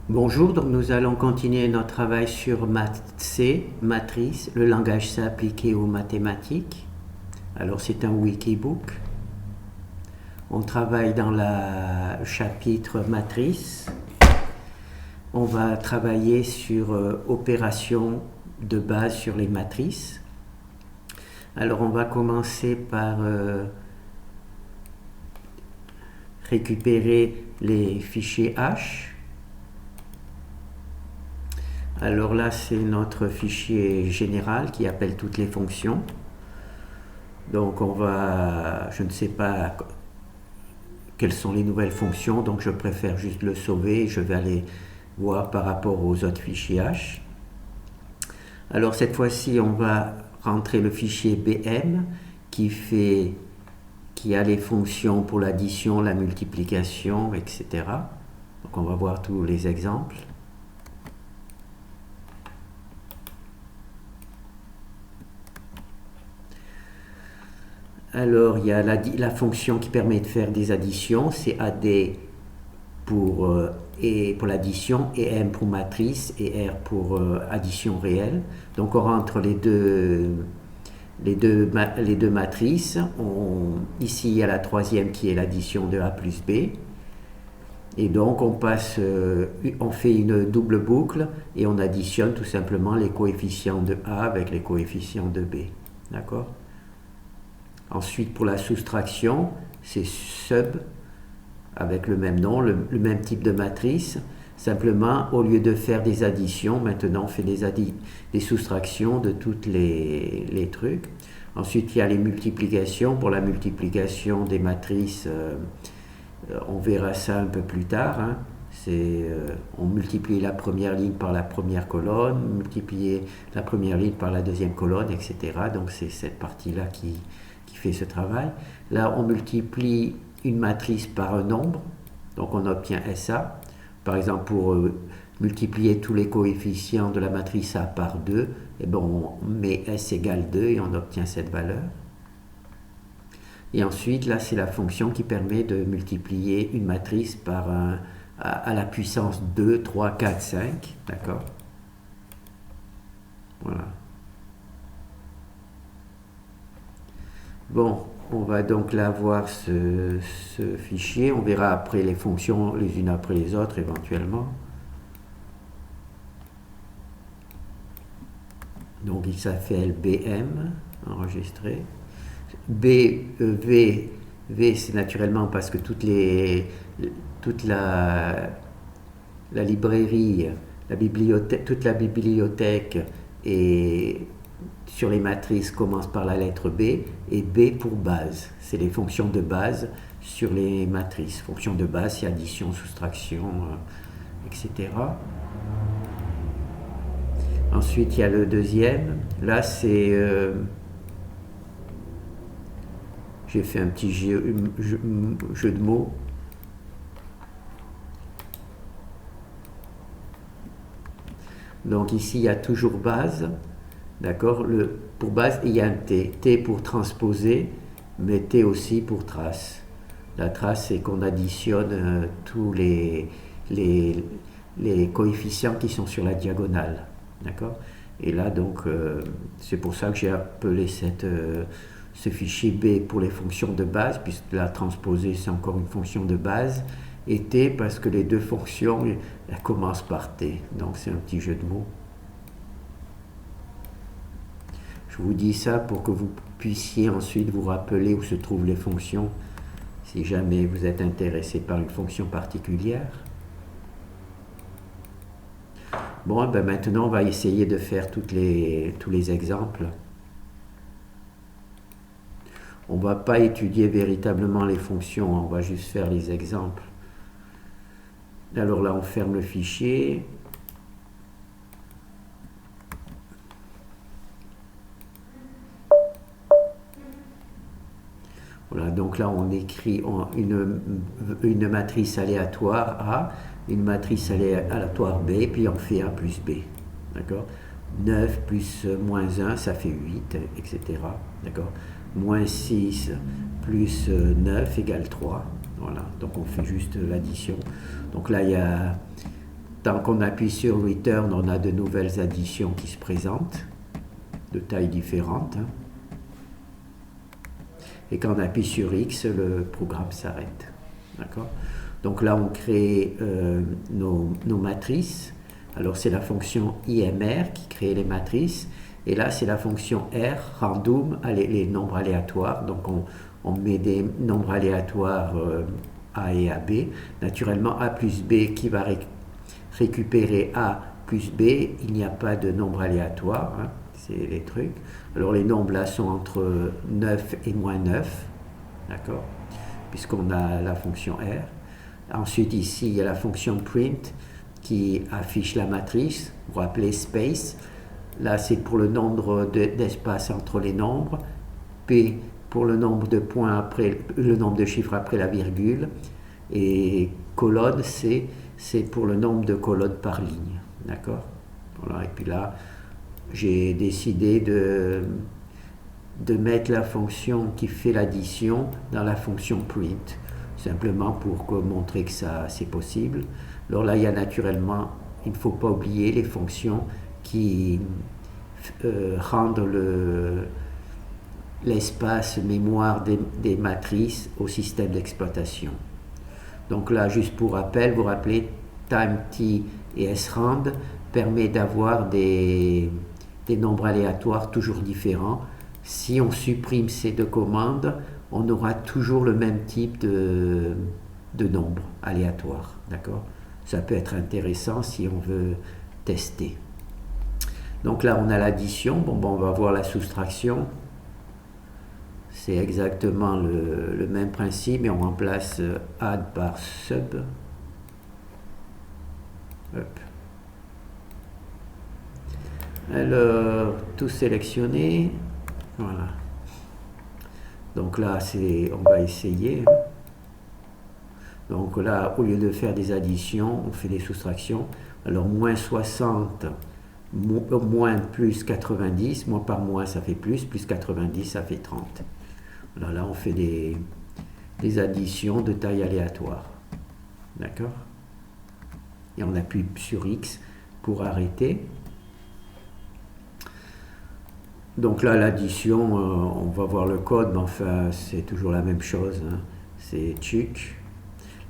Bonjour, donc nous allons continuer notre travail sur Math C, matrice, le langage C appliqué aux mathématiques. Alors c'est un wikibook. On travaille dans le chapitre matrice. On va travailler sur opérations de base sur les matrices. Alors on va commencer par récupérer les fichiers H. Alors là, c'est notre fichier général qui appelle toutes les fonctions. Donc je ne sais pas quelles sont les nouvelles fonctions, donc je préfère juste le sauver et je vais aller voir par rapport aux autres fichiers H. Alors cette fois-ci, on va rentrer le fichier BM qui a les fonctions pour l'addition, la multiplication, etc. Donc on va voir tous les exemples. Alors, il y a la fonction qui permet de faire des additions, c'est AD pour l'addition, et M pour matrice, et R pour addition réelle. Donc, on rentre les deux matrices. Ici, il y a la troisième qui est l'addition de A plus B. Et donc, on fait une double boucle et on additionne tout simplement les coefficients de A avec les coefficients de B. D'accord ? Ensuite, pour la soustraction, c'est sub avec le même nom, le même type de matrice. Simplement, au lieu de faire des additions, maintenant on fait des soustractions de toutes les trucs. Ensuite, il y a les multiplications. Pour la multiplication des matrices, on verra ça un peu plus tard. Hein. On multiplie la première ligne par la première colonne, multiplier la première ligne par la deuxième colonne, etc. Donc c'est cette partie-là qui fait ce travail. Là, on multiplie une matrice par un nombre, donc on obtient SA. Par exemple, pour multiplier tous les coefficients de la matrice A par 2, eh ben, on met S égale 2 et on obtient cette valeur. Et ensuite, là, c'est la fonction qui permet de multiplier une matrice à la puissance 2, 3, 4, 5. D'accord ? Voilà. Bon, on va donc là voir ce fichier. On verra après les fonctions les unes après les autres éventuellement. Donc il s'appelle BM, enregistré. V c'est naturellement parce que toute la librairie, toute la bibliothèque sur les matrices commence par la lettre B, et B pour base. C'est les fonctions de base sur les matrices. Fonctions de base, c'est addition, soustraction, etc. Ensuite, il y a le deuxième. Là, c'est... j'ai fait un petit jeu de mots. Donc ici, il y a toujours base. D'accord ? Pour base, il y a un T. T pour transposer, mais T aussi pour trace. La trace, c'est qu'on additionne tous les coefficients qui sont sur la diagonale. D'accord ? Et là, donc, c'est pour ça que j'ai appelé ce fichier B pour les fonctions de base, puisque la transposer, c'est encore une fonction de base. Et T, parce que les deux fonctions, elles commencent par T. Donc, c'est un petit jeu de mots. Je vous dis ça pour que vous puissiez ensuite vous rappeler où se trouvent les fonctions, si jamais vous êtes intéressé par une fonction particulière. Bon, ben maintenant on va essayer de faire tous les exemples. On ne va pas étudier véritablement les fonctions, on va juste faire les exemples. Alors là, on ferme le fichier. Voilà, donc là, on écrit une matrice aléatoire A, une matrice aléatoire B, puis on fait A plus B. D'accord ? 9 plus moins 1, ça fait 8, etc. D'accord ? Moins 6 plus 9 égale 3. Voilà, donc on fait juste l'addition. Donc là, il y a tant qu'on appuie sur Return, on a de nouvelles additions qui se présentent, de tailles différentes. Et quand on appuie sur X, le programme s'arrête. D'accord ? Donc là, on crée nos matrices. Alors c'est la fonction IMR qui crée les matrices. Et là, c'est la fonction R, random, les nombres aléatoires. Donc on met des nombres aléatoires A et AB. Naturellement, A plus B qui va récupérer A plus B. Il n'y a pas de nombre aléatoire. Hein, c'est les trucs. Alors les nombres là sont entre 9 et moins 9. D'accord ? Puisqu'on a la fonction R. Ensuite, ici, il y a la fonction print qui affiche la matrice. Vous vous rappelez space. Là, c'est pour le nombre d'espaces entre les nombres. P pour le nombre de points après le nombre de chiffres après la virgule. Et colonne, c'est pour le nombre de colonnes par ligne. D'accord ? Voilà. Et puis là, j'ai décidé de mettre la fonction qui fait l'addition dans la fonction print, simplement pour montrer que ça c'est possible. Alors là, il y a naturellement, il ne faut pas oublier les fonctions qui rendent l'espace mémoire des matrices au système d'exploitation. Donc là, juste pour rappel, vous rappelez, time_t et srand permet d'avoir des nombres aléatoires toujours différents. Si on supprime ces deux commandes, on aura toujours le même type de nombre aléatoire. D'accord ? Ça peut être intéressant si on veut tester. Donc là, on a l'addition. Bon, on va voir la soustraction. C'est exactement le même principe, et on remplace add par sub. Hop. Alors, tout sélectionné. Voilà. Donc là, on va essayer. Donc là, au lieu de faire des additions, on fait des soustractions. Alors, moins 60, moins plus 90, moins par moins, ça fait plus 90, ça fait 30. Là, on fait des additions de taille aléatoire. D'accord ? Et on appuie sur X pour arrêter. Donc là, l'addition, on va voir le code, mais enfin, c'est toujours la même chose. Hein. C'est tchuc.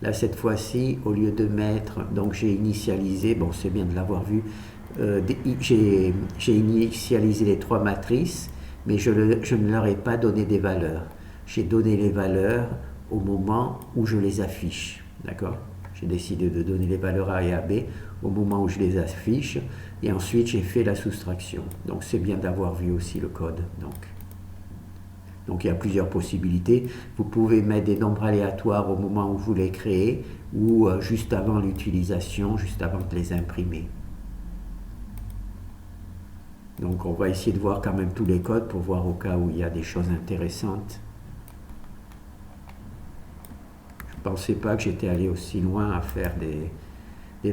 Là, cette fois-ci, au lieu de mettre, donc j'ai initialisé, bon, c'est bien de l'avoir vu, j'ai initialisé les trois matrices, mais je ne leur ai pas donné des valeurs. J'ai donné les valeurs au moment où je les affiche. D'accord ? J'ai décidé de donner les valeurs A et AB au moment où je les affiche, et ensuite j'ai fait la soustraction. Donc c'est bien d'avoir vu aussi le code. Donc il y a plusieurs possibilités. Vous pouvez mettre des nombres aléatoires au moment où vous les créez, ou juste avant l'utilisation, juste avant de les imprimer. Donc on va essayer de voir quand même tous les codes pour voir au cas où il y a des choses intéressantes. Je ne pensais pas que j'étais allé aussi loin à faire des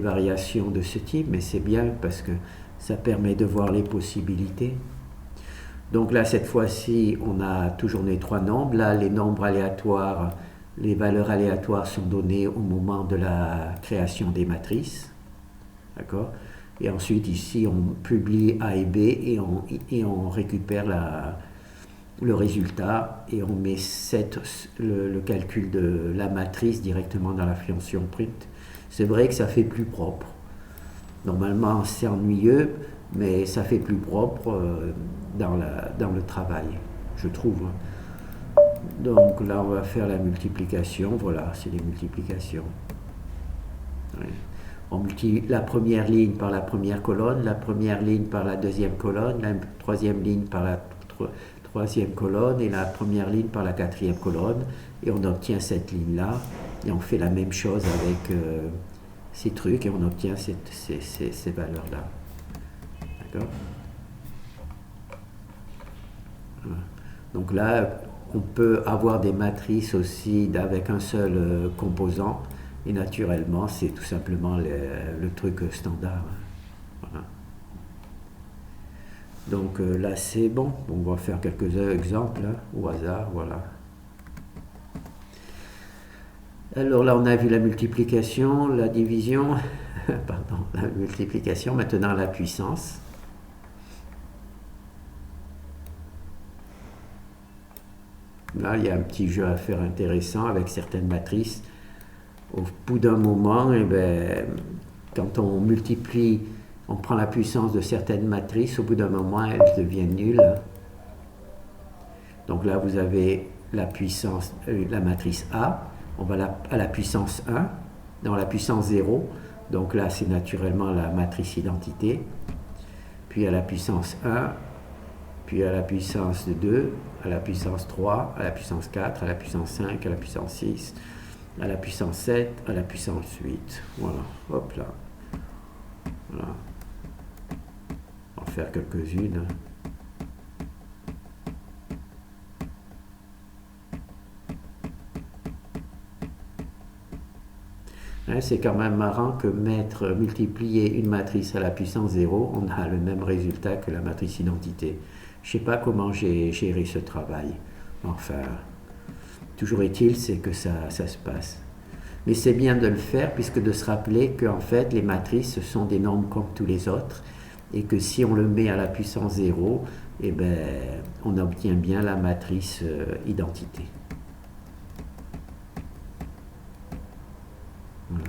variations de ce type, mais c'est bien parce que ça permet de voir les possibilités. Donc là, cette fois-ci, on a toujours les trois nombres. Là, les nombres aléatoires, les valeurs aléatoires sont données au moment de la création des matrices. D'accord ? Et ensuite, ici, on publie A et B et on récupère le résultat, et on met le calcul de la matrice directement dans la fonction print. C'est vrai que ça fait plus propre. Normalement, c'est ennuyeux, mais ça fait plus propre dans le travail, je trouve. Donc là, on va faire la multiplication. Voilà, c'est les multiplications. Ouais. On multiplie la première ligne par la première colonne, la première ligne par la deuxième colonne, la troisième ligne par la troisième colonne, et la première ligne par la quatrième colonne, et on obtient cette ligne-là, et on fait la même chose avec ces trucs, et on obtient ces valeurs-là. D'accord ? Voilà. Donc là, on peut avoir des matrices aussi avec un seul composant, et naturellement, c'est tout simplement le truc standard. Voilà. Donc là, c'est bon. On va faire quelques exemples hein, au hasard. Voilà. Alors là, on a vu la multiplication, la division. pardon, la multiplication. Maintenant la puissance. Là, il y a un petit jeu à faire intéressant avec certaines matrices. Au bout d'un moment, eh ben, quand on multiplie, on prend la puissance de certaines matrices, au bout d'un moment, elles deviennent nulles. Donc là, vous avez la puissance, la matrice A, on va à la puissance 1, dans la puissance 0, donc là, c'est naturellement la matrice identité, puis à la puissance 1, puis à la puissance 2, à la puissance 3, à la puissance 4, à la puissance 5, à la puissance 6, à la puissance 7, à la puissance 8. Voilà, hop là. Voilà. On va faire quelques-unes. C'est quand même marrant que multiplier une matrice à la puissance 0, on a le même résultat que la matrice identité. Je ne sais pas comment j'ai géré ce travail. Enfin, toujours est-il, c'est que ça se passe. Mais c'est bien de le faire, puisque de se rappeler qu'en fait, les matrices, ce sont des nombres comme tous les autres, et que si on le met à la puissance 0, eh ben, on obtient bien la matrice identité. Voilà.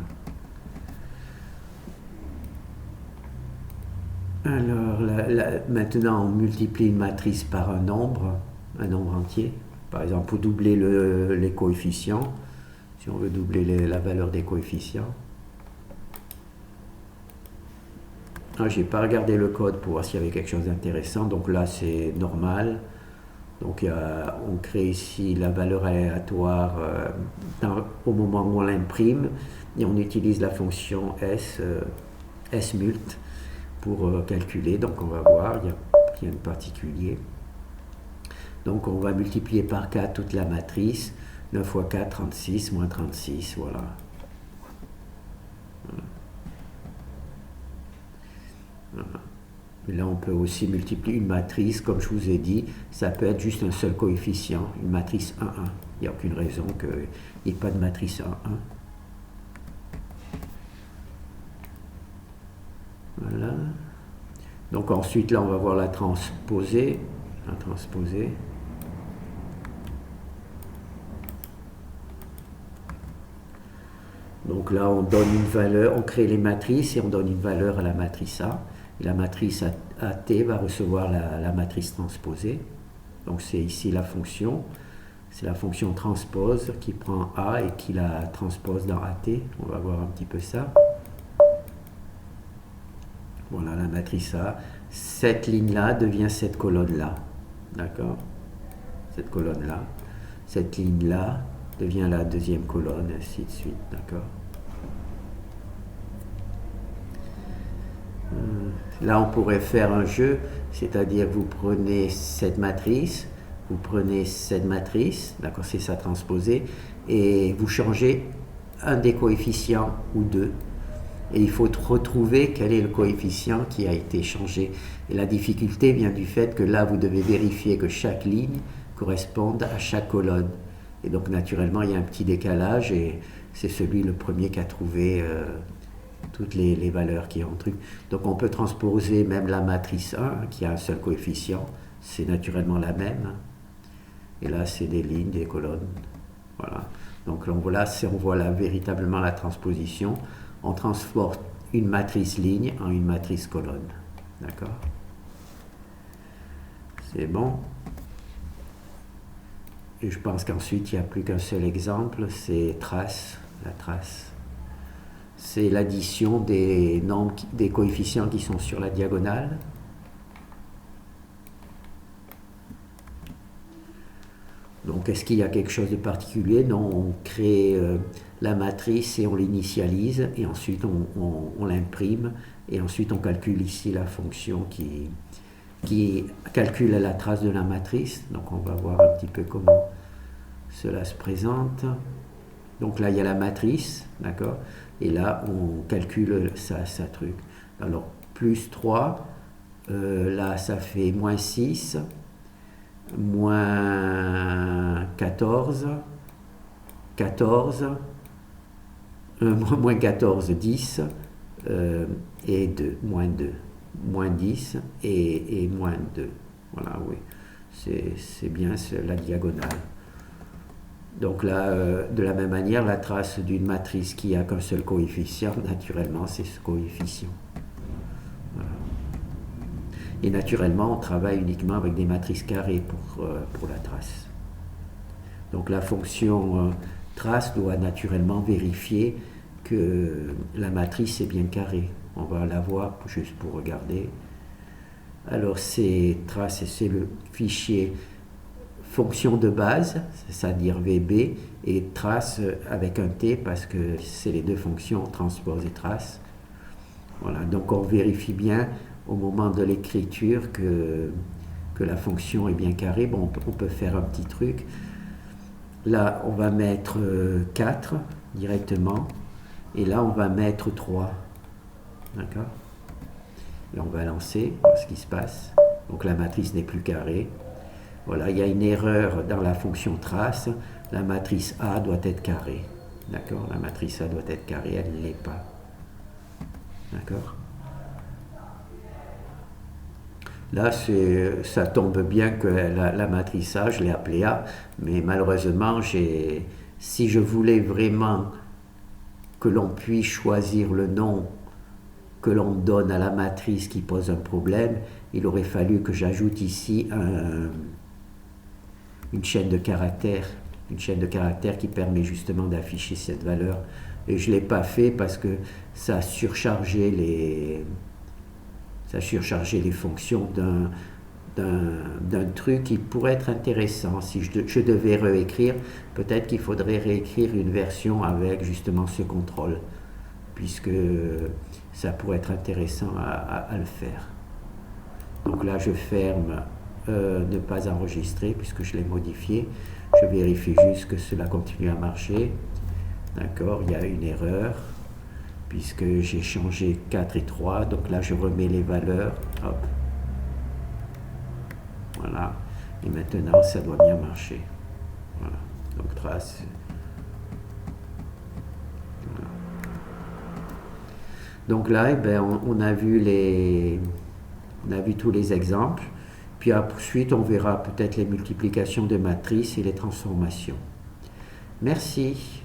Alors, maintenant, on multiplie une matrice par un nombre entier. Par exemple, pour doubler les coefficients, si on veut doubler la valeur des coefficients. Ah, j'ai pas regardé le code pour voir s'il y avait quelque chose d'intéressant. Donc là, c'est normal. Donc on crée ici la valeur aléatoire au moment où on l'imprime et on utilise la fonction smult pour calculer. Donc on va voir, il n'y a rien de particulier. Donc on va multiplier par 4 toute la matrice. 9 fois 4, 36, moins 36, voilà. Voilà. Là, on peut aussi multiplier une matrice, comme je vous ai dit, ça peut être juste un seul coefficient, une matrice 1, 1. Il n'y a aucune raison qu'il n'y ait pas de matrice 1, 1. Voilà. Donc ensuite, là, on va voir la transposer. Donc là, on donne une valeur, on crée les matrices et on donne une valeur à la matrice A. Et la matrice AT va recevoir la matrice transposée. Donc c'est ici la fonction. C'est la fonction transpose qui prend A et qui la transpose dans AT. On va voir un petit peu ça. Voilà la matrice A. Cette ligne-là devient cette colonne-là. D'accord? Cette colonne-là. Cette ligne-là devient la deuxième colonne, ainsi de suite. D'accord? Là, on pourrait faire un jeu, c'est-à-dire vous prenez cette matrice, d'accord, c'est ça transposé, et vous changez un des coefficients ou deux. Et il faut retrouver quel est le coefficient qui a été changé. Et la difficulté vient du fait que là, vous devez vérifier que chaque ligne corresponde à chaque colonne. Et donc, naturellement, il y a un petit décalage et c'est le premier qui a trouvé toutes les valeurs qui ont un truc. Donc, on peut transposer même la matrice 1, qui a un seul coefficient. C'est naturellement la même. Et là, c'est des lignes, des colonnes. Voilà. Donc, là, on voit là, véritablement la transposition. On transporte une matrice ligne en une matrice colonne. D'accord? C'est bon. Et je pense qu'ensuite, il n'y a plus qu'un seul exemple, c'est trace, la trace. C'est l'addition des nombres, des coefficients qui sont sur la diagonale. Donc, est-ce qu'il y a quelque chose de particulier? Non, on crée la matrice et on l'initialise, et ensuite on l'imprime, et ensuite on calcule ici la fonction qui calcule la trace de la matrice. Donc, on va voir un petit peu comment cela se présente. Donc là, il y a la matrice, d'accord? Et là, on calcule ça truc. Alors, plus 3, là, ça fait moins 6, moins 14, moins 14, 10, et 2, moins 2. Moins 10 et moins 2. Voilà, oui. C'est bien la diagonale. Donc là, de la même manière, la trace d'une matrice qui a qu'un seul coefficient, naturellement, c'est ce coefficient. Voilà. Et naturellement, on travaille uniquement avec des matrices carrées pour la trace. Donc la fonction trace doit naturellement vérifier que la matrice est bien carrée. On va la voir juste pour regarder. Alors c'est trace, c'est le fichier fonction de base, c'est-à-dire VB, et trace avec un T parce que c'est les deux fonctions, transpose et trace. Voilà, donc on vérifie bien au moment de l'écriture que la fonction est bien carrée. Bon, on peut faire un petit truc. Là, on va mettre 4 directement, et là, on va mettre 3. D'accord? Et on va lancer, voir ce qui se passe. Donc la matrice n'est plus carrée. Voilà, il y a une erreur dans la fonction trace. La matrice A doit être carrée. D'accord? La matrice A doit être carrée, elle ne l'est pas. D'accord? Là, ça tombe bien que la matrice A, je l'ai appelée A, mais malheureusement, si je voulais vraiment que l'on puisse choisir le nom que l'on donne à la matrice qui pose un problème, il aurait fallu que j'ajoute ici une chaîne de caractères qui permet justement d'afficher cette valeur. Et je ne l'ai pas fait parce que ça a surchargé les fonctions d'un truc qui pourrait être intéressant. Si je devais réécrire, peut-être qu'il faudrait réécrire une version avec justement ce contrôle, puisque ça pourrait être intéressant à le faire. Donc là, je ferme ne pas enregistrer puisque je l'ai modifié. Je vérifie juste que cela continue à marcher. D'accord, il y a une erreur puisque j'ai changé 4 et 3. Donc là, je remets les valeurs. Hop. Voilà. Et maintenant, ça doit bien marcher. Voilà. Donc trace. Voilà. Donc là, eh ben, on a vu tous les exemples. Puis ensuite, on verra peut-être les multiplications de matrices et les transformations. Merci.